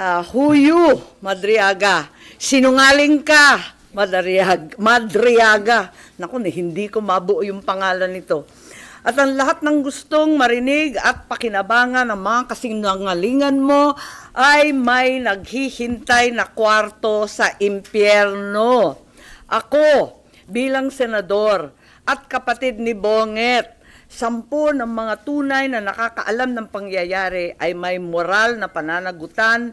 Huyu, Madriaga. Sinungaling ka, Madriaga. Naku, hindi ko mabuo yung pangalan nito. At ang lahat ng gustong marinig at pakinabangan ng mga kasinungalingan mo ay may naghihintay na kwarto sa impyerno. Ako, bilang senador at kapatid ni Bonget, 10 ng mga tunay na nakakaalam ng pangyayari ay may moral na pananagutan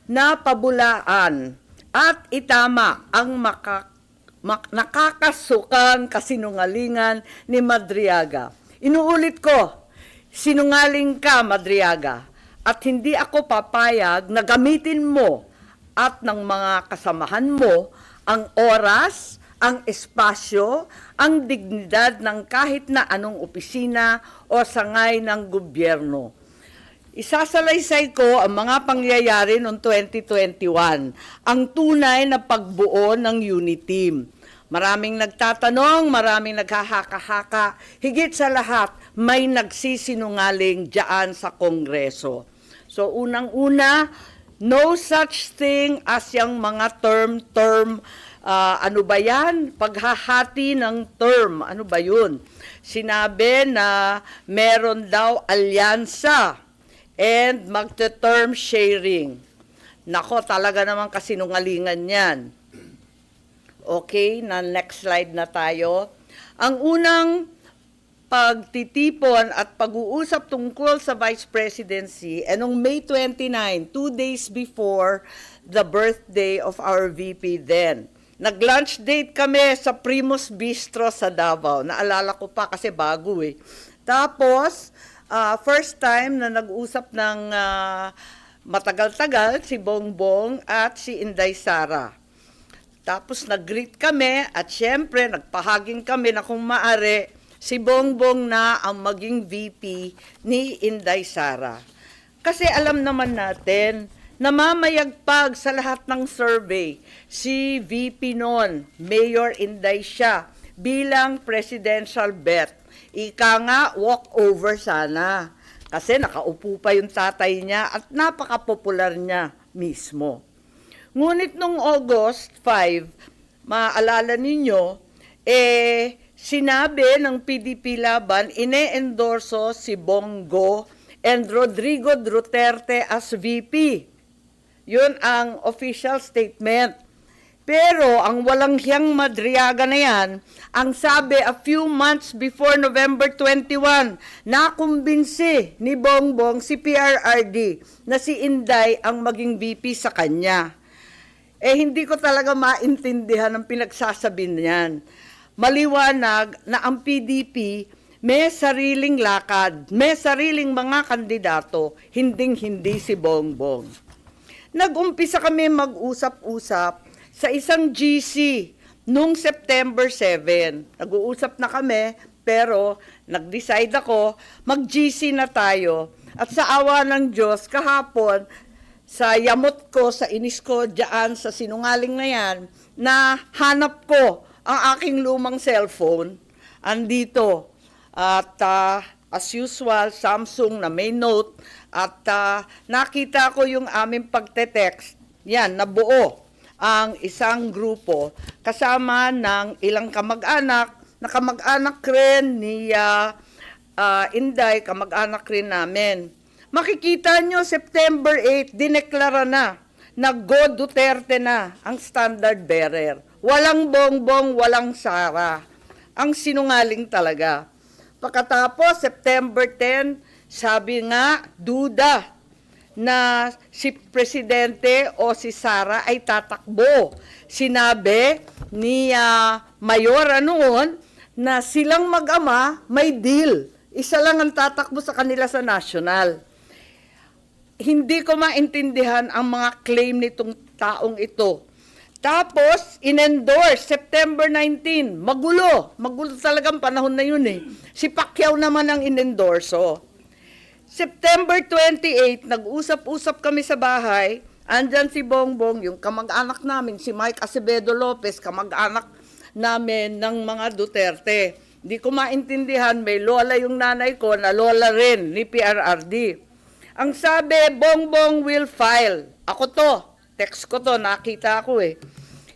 na pabulaan at itama ang nakakasukang kasinungalingan ni Madriaga. Inuulit ko, sinungaling ka, Madriaga, at hindi ako papayag na gamitin mo at ng mga kasamahan mo ang oras, ang espasyo, ang dignidad ng kahit na anong opisina o sangay ng gobyerno. Isasalaysay ko ang mga pangyayari noong 2021, ang tunay na pagbuo ng Uniteam. Maraming nagtatanong, maraming naghahaka-haka, higit sa lahat, may nagsisinungaling diyan sa Kongreso. So unang-una, no such thing as yung mga term, ano ba yan? Paghahati ng term, ano ba yun? Sinabi na meron daw alyansa and magte-term sharing. Nako, talaga naman kasinungalingan yan. Okay, na next slide na tayo. Ang unang pagtitipon at pag-uusap tungkol sa Vice Presidency noong May 29, 2 days before the birthday of our VP then. Nag-lunch date kami sa Primus Bistro sa Davao. Naalala ko pa kasi bago eh. Tapos, first time na nag-usap ng matagal-tagal si Bongbong at si Inday Sara. Tapos nag-greet kami at syempre nagpahaging kami na kung maari si Bongbong na ang maging VP ni Inday Sara. Kasi alam naman natin na mamayagpag sa lahat ng survey si VP noon, Mayor Inday siya, bilang presidential bet. Ika nga, walk-over sana. Kasi nakaupo pa yung tatay niya at napaka-popular niya mismo. Ngunit nung August 5, maalala ninyo, sinabi ng PDP Laban, ine-endorso si Bongo and Rodrigo Duterte as VP. Yun ang official statement. Pero ang walang hiyang Madriaga na yan, ang sabi a few months before November 21, nakumbinsi ni Bongbong si PRRD na si Inday ang maging VP sa kanya. Hindi ko talaga maintindihan ang pinagsasabi niyan. Maliwanag na ang PDP may sariling lakad, may sariling mga kandidato, hinding-hindi si Bongbong. Nag-umpisa kami mag-usap-usap sa isang GC noong September 7. Nag-uusap na kami, pero nag-decide ako, mag-GC na tayo. At sa awa ng Diyos, kahapon, sa yamot ko, sa inis ko, dyan sa sinungaling na yan, na hanap ko ang aking lumang cellphone, andito. At as usual, Samsung na may note, at nakita ko yung aming pagte-text, yan, nabuo ang isang grupo, kasama ng ilang kamag-anak, na kamag-anak rin ni Inday, kamag-anak rin namin. Makikita nyo, September 8, dineklara na Go Duterte na ang standard bearer. Walang Bongbong, walang Sara. Ang sinungaling talaga. Pagkatapos, September 10, sabi nga, duda na si Presidente o si Sara ay tatakbo. Sinabi ni Mayora noon na silang mag-ama may deal. Isa lang ang tatakbo sa kanila sa national. Hindi ko maintindihan ang mga claim nitong taong ito. Tapos, in-endorse, September 19, magulo. Magulo talagang panahon na yun eh. Si Pacquiao naman ang in-endorso. September 28, nag-usap-usap kami sa bahay. Andyan si Bongbong, yung kamag-anak namin, si Mike Acevedo Lopez, kamag-anak namin ng mga Duterte. Hindi ko maintindihan, may lola yung nanay ko na lola rin ni PRRD. Ang sabi, Bongbong will file Ako to, text ko to, nakita ko eh.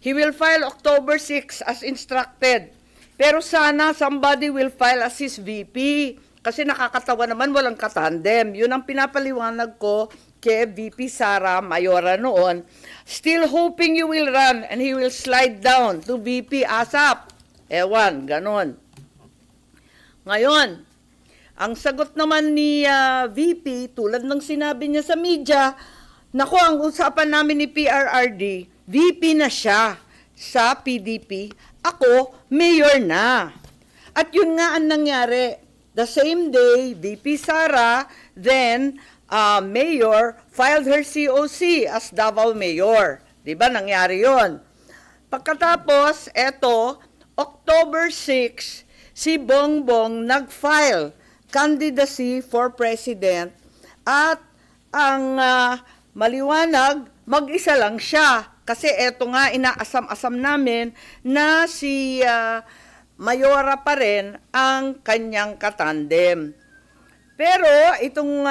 He will file October 6 as instructed. Pero sana somebody will file as his VP. Kasi nakakatawa naman, walang katandem. Yun ang pinapaliwanag ko kay VP Sara Mayora noon. Still hoping you will run and he will slide down to VP ASAP. Ewan, ganon. Ngayon, ang sagot naman ni VP, tulad ng sinabi niya sa media, naku, ang usapan namin ni PRRD, VP na siya sa PDP, ako, mayor na. At yun nga ang nangyari. The same day, VP Sara, then mayor, filed her COC as Davao Mayor. Diba, nangyari yon. Pagkatapos, eto, October 6, si Bongbong nag-file candidacy for president at ang maliwanag, mag-isa lang siya. Kasi eto nga, inaasam-asam namin na si Mayora pa rin ang kanyang katandem. Pero itong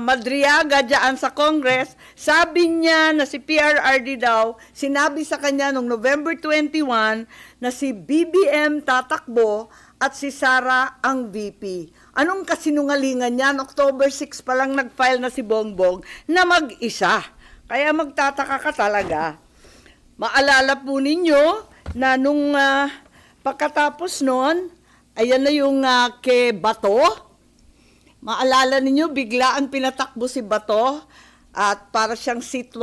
Madriaga dyan sa Congress, sabi niya na si PRRD daw, sinabi sa kanya noong November 21 na si BBM tatakbo at si Sara ang VP. Anong kasinungalingan yan? October 6 pa lang nag-file na si Bongbong na mag-isa. Kaya magtataka ka talaga. Maalala po ninyo na nung pagkatapos nun, ayan na yung kay Bato. Maalala ninyo, biglaan pinatakbo si Bato at para siyang seat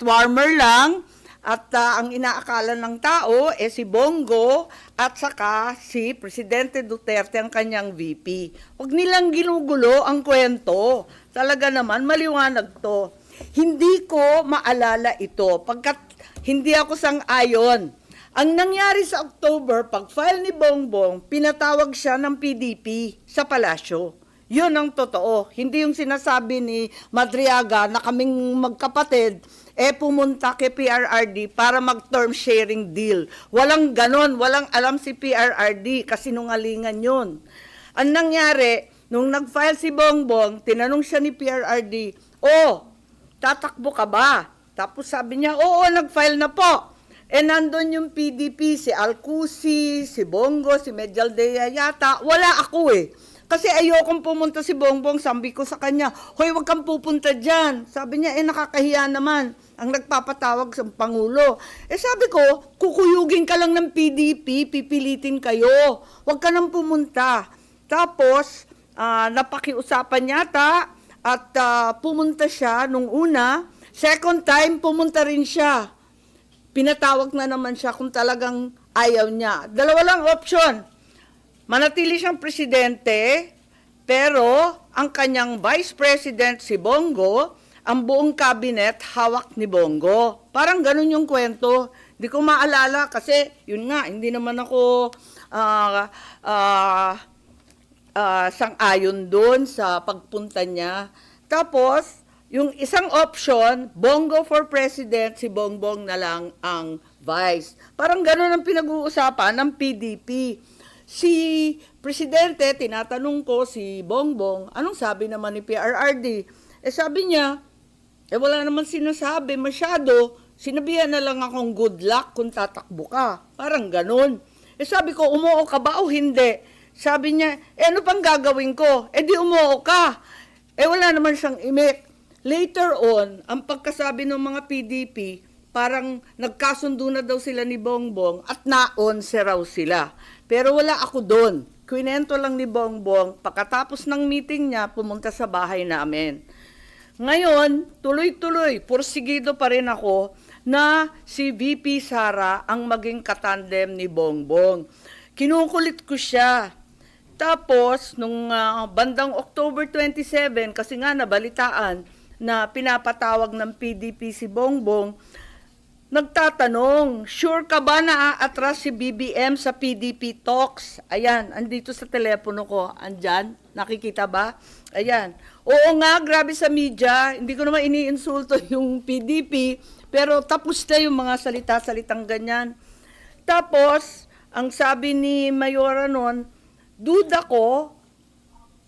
warmer lang. At ang inaakala ng tao si Bongo at saka si Presidente Duterte ang kanyang VP. Huwag nilang ginugulo ang kwento. Talaga naman, maliwanag to. Hindi ko maalala ito pagkat hindi ako sang-ayon. Ang nangyari sa October, pag-file ni Bongbong, pinatawag siya ng PDP sa palasyo. Yun ang totoo. Hindi yung sinasabi ni Madriaga na kaming magkapatid, pumunta kay PRRD para mag-term sharing deal. Walang ganon, walang alam si PRRD kasi nungalingan yun. Ang nangyari, nung nag-file si Bongbong, tinanong siya ni PRRD, tatakbo ka ba? Tapos sabi niya, oo, nag-file na po. Nandun yung PDP, si Alcusi, si Bongo, si Medialdea yata. Wala ako Kasi ayokong pumunta si Bongbong, sabi ko sa kanya, hoy, wag kang pupunta dyan. Sabi niya, nakakahiya naman ang nagpapatawag sa Pangulo. Sabi ko, kukuyugin ka lang ng PDP, pipilitin kayo. Wag ka nang pumunta. Tapos, napakiusapan yata at pumunta siya nung una. Second time, pumunta rin siya. Pinatawag na naman siya kung talagang ayaw niya. Dalawa lang option. Manatili siyang presidente, pero ang kanyang vice president si Bongo, ang buong cabinet hawak ni Bongo. Parang ganun yung kwento. Hindi ko maalala kasi yun nga, hindi naman ako sang-ayon doon sa pagpunta niya. Tapos, yung isang option, Bongo for president, si Bongbong na lang ang vice. Parang gano'n ang pinag-uusapan ng PDP. Si Presidente, tinatanong ko si Bongbong, anong sabi naman ni PRRD? Sabi niya, wala naman sinasabi masyado, sinabihan na lang akong good luck kung tatakbo ka. Parang gano'n. Sabi ko, umuo ka ba o hindi? Sabi niya, ano pang gagawin ko? Di umuo ka. Wala naman siyang imik. Later on, ang pagkasabi ng mga PDP, parang nagkasundo na daw sila ni Bongbong at naonse raw sila. Pero wala ako doon. Kwinento lang ni Bongbong, pagkatapos ng meeting niya, pumunta sa bahay namin. Ngayon, tuloy-tuloy, pursigido pa rin ako na si VP Sara ang maging katandem ni Bongbong. Kinukulit ko siya. Tapos, nung bandang October 27, kasi nga nabalitaan, na pinapatawag ng PDP si Bongbong, nagtatanong, sure ka ba na aatras si BBM sa PDP talks? Ayan, andito sa telepono ko. Andyan, nakikita ba? Ayan. Oo nga, grabe sa media. Hindi ko naman iniinsulto yung PDP, pero tapos na yung mga salita-salitang ganyan. Tapos, ang sabi ni Mayora noon, duda ko,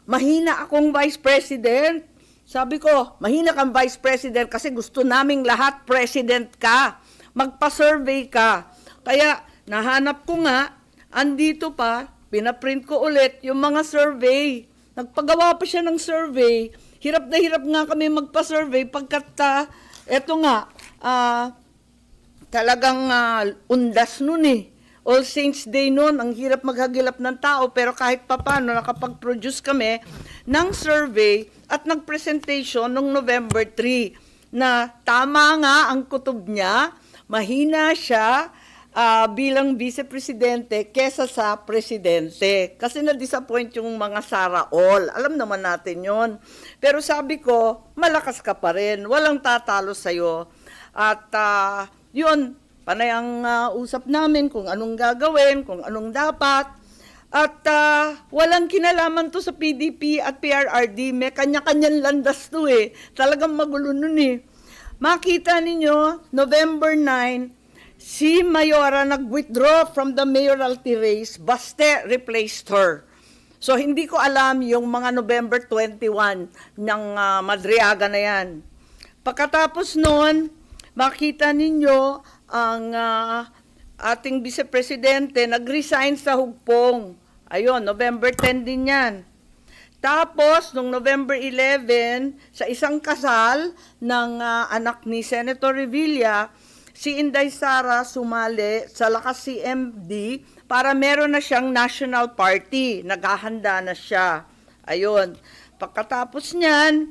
mahina akong vice president. Sabi ko, mahina kang vice president kasi gusto naming lahat president ka. Magpa-survey ka. Kaya nahanap ko nga, andito pa, pinaprint ko ulit yung mga survey. Nagpagawa pa siya ng survey. Hirap na hirap nga kami magpa-survey pagkat eto nga, talagang undas nun eh. All Saints Day noon, ang hirap maghagilap ng tao, pero kahit papano nakapag-produce kami ng survey at nag-presentation noong November 3 na tama nga ang kutob niya, mahina siya bilang vice-presidente kesa sa presidente. Kasi na-disappoint yung mga Sara All. Alam naman natin yon. Pero sabi ko, malakas ka pa rin. Walang tatalo sa'yo. At yun, panay ang usap namin kung anong gagawin, kung anong dapat. At walang kinalaman to sa PDP at PRRD. May kanya-kanyang landas to eh. Talagang magulo nun eh. Makita ninyo, November 9, si Mayora nag-withdraw from the mayoralty race, Baste replaced her. So hindi ko alam yung mga November 21 ng Madriaga na yan. Pagkatapos noon, makita ninyo ang ating vice-presidente nag-resign sa Hugpong. Ayun, November 10 din yan. Tapos, noong November 11, sa isang kasal ng anak ni Senator Revilla, si Inday Sara sumali sa Lakas CMD para meron na siyang national party. Naghahanda na siya. Ayun. Pagkatapos niyan,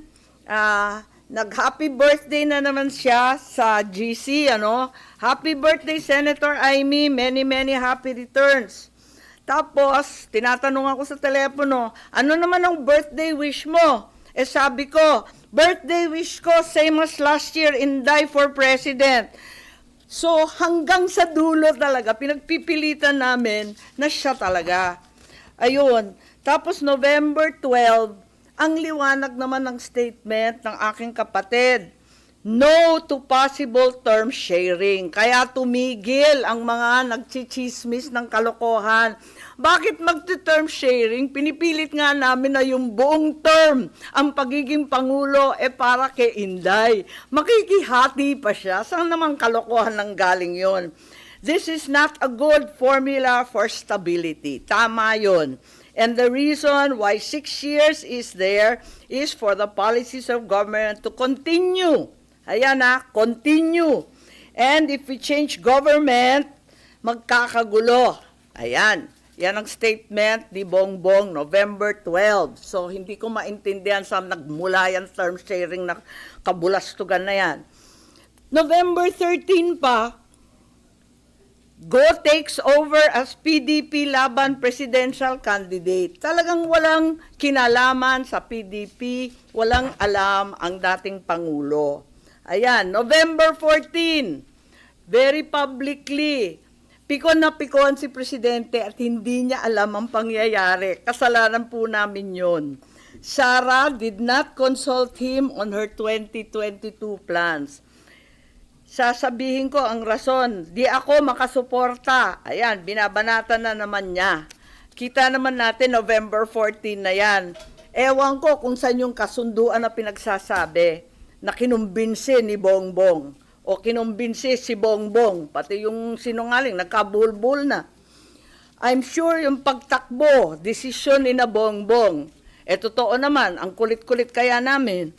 nag-happy birthday na naman siya sa GC, ano? Happy birthday, Senator Amy. Many, many happy returns. Tapos, tinatanong ako sa telepono, ano naman ang birthday wish mo? Eh sabi ko, birthday wish ko, same as last year, Inday for President. So, hanggang sa dulo talaga, pinagpipilitan namin na siya talaga. Ayun. Tapos, November 12, ang liwanag naman ng statement ng aking kapatid, no to possible term sharing. Kaya tumigil ang mga nagchichismis ng kalokohan. Bakit magti-term sharing? Pinipilit nga namin na yung buong term, ang pagiging Pangulo, para kay Inday. Makikihati pa siya. Saan naman kalokohan ng galing yon? This is not a good formula for stability. Tama yon. And the reason why 6 years is there is for the policies of government to continue. Ayan continue. And if we change government, magkakagulo. Ayan. Yan ang statement ni Bongbong, November 12. So, hindi ko maintindihan saan nagmula yan term sharing na kabulastugan na yan. November 13 pa, Go takes over as PDP laban presidential candidate. Talagang walang kinalaman sa PDP, walang alam ang dating Pangulo. Ayan, November 14, very publicly, pikon na pikon si Presidente at hindi niya alam ang pangyayari. Kasalanan po namin yun. Sara did not consult him on her 2022 plans. Sasabihin ko ang rason, di ako makasuporta. Ayan, binabanatan na naman niya. Kita naman natin, November 14 na yan. Ewan ko kung saan yung kasunduan na pinagsasabi na kinumbinsi ni Bongbong o kinumbinsi si Bongbong, pati yung sinungaling, nagkabulbul na. I'm sure yung pagtakbo, desisyon ni na Bongbong. Totoo naman, ang kulit-kulit kaya namin.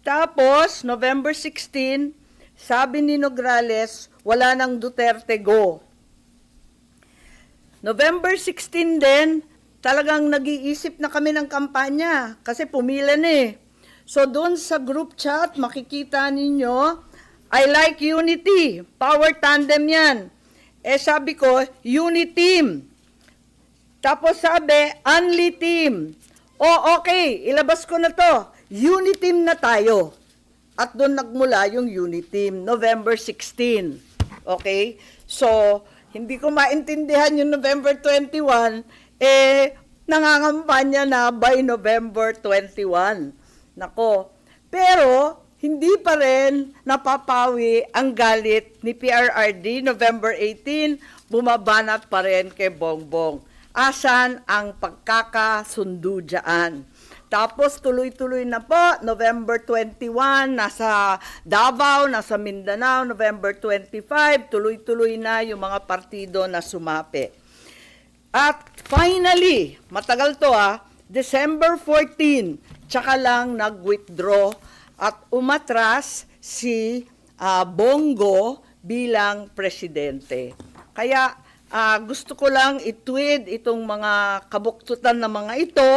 Tapos, November 16, sabi ni Nograles, wala nang Duterte go. November 16 din, talagang nag-iisip na kami ng kampanya kasi pumila na eh. So doon sa group chat, makikita ninyo, I like unity, power tandem yan. Sabi ko, uniteam. Tapos sabi, only team. Okay, ilabas ko na to. Uniteam na tayo. At doon nagmula yung unit team, November 16. Okay? So, hindi ko maintindihan yung November 21, nangangampanya na by November 21. Nako. Pero, hindi pa rin napapawi ang galit ni PRRD, November 18, bumabanat pa rin kay Bongbong. Asan ang pagkakasundo dyan? Tapos tuloy-tuloy na po, November 21, nasa Davao, nasa Mindanao, November 25, tuloy-tuloy na yung mga partido na sumapi. At finally, matagal to December 14, tsaka lang nag-withdraw at umatras si Bongo bilang presidente. Kaya gusto ko lang itweet itong mga kabuktutan na mga ito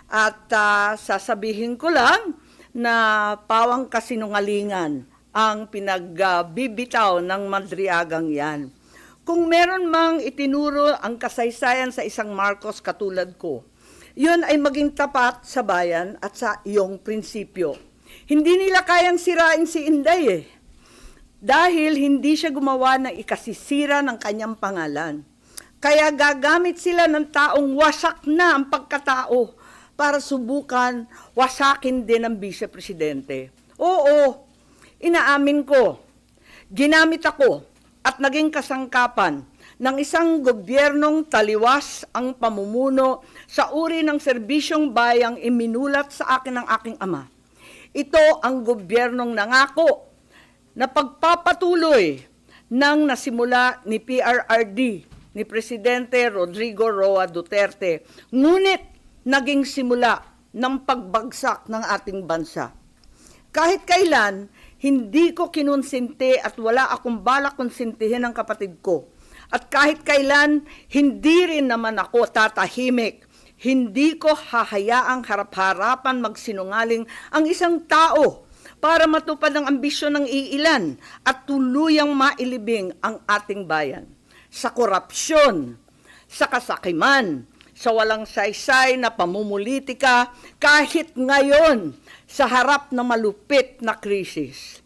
at sasabihin ko lang na pawang kasinungalingan ang pinagbibitaw ng Madriagang yan. Kung meron mang itinuro ang kasaysayan sa isang Marcos katulad ko, yun ay maging tapat sa bayan at sa iyong prinsipyo. Hindi nila kayang sirain si Inday dahil hindi siya gumawa ng ikasisira ng kanyang pangalan. Kaya gagamit sila ng taong wasak na ang pagkatao para subukan wasakin din ang vice-presidente. Oo, inaamin ko, ginamit ako at naging kasangkapan ng isang gobyernong taliwas ang pamumuno sa uri ng serbisyong bayang iminulat sa akin ng aking ama. Ito ang gobyernong nangako na pagpapatuloy ng nasimula ni PRRD, ni Presidente Rodrigo Roa Duterte, ngunit naging simula ng pagbagsak ng ating bansa. Kahit kailan, hindi ko kinonsente at wala akong balak konsintihin ang kapatid ko. At kahit kailan, hindi rin naman ako tatahimik. Hindi ko hahayaang harap-harapan magsinungaling ang isang tao para matupad ang ambisyon ng iilan at tuluyang mailibing ang ating bayan. Sa korupsyon, sa kasakiman, sa walang saysay na pamumulitika, kahit ngayon sa harap ng malupit na krisis.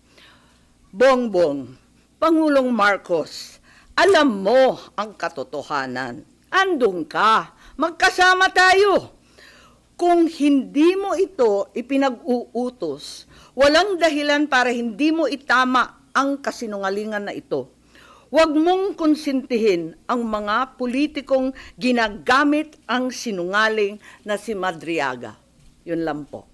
Bongbong, Pangulong Marcos, alam mo ang katotohanan. Andun ka, magkasama tayo. Kung hindi mo ito ipinag-uutos, walang dahilan para hindi mo itama ang kasinungalingan na ito. Huwag mong konsintihin ang mga politikong ginagamit ang sinungaling na si Madriaga. Yun lang po.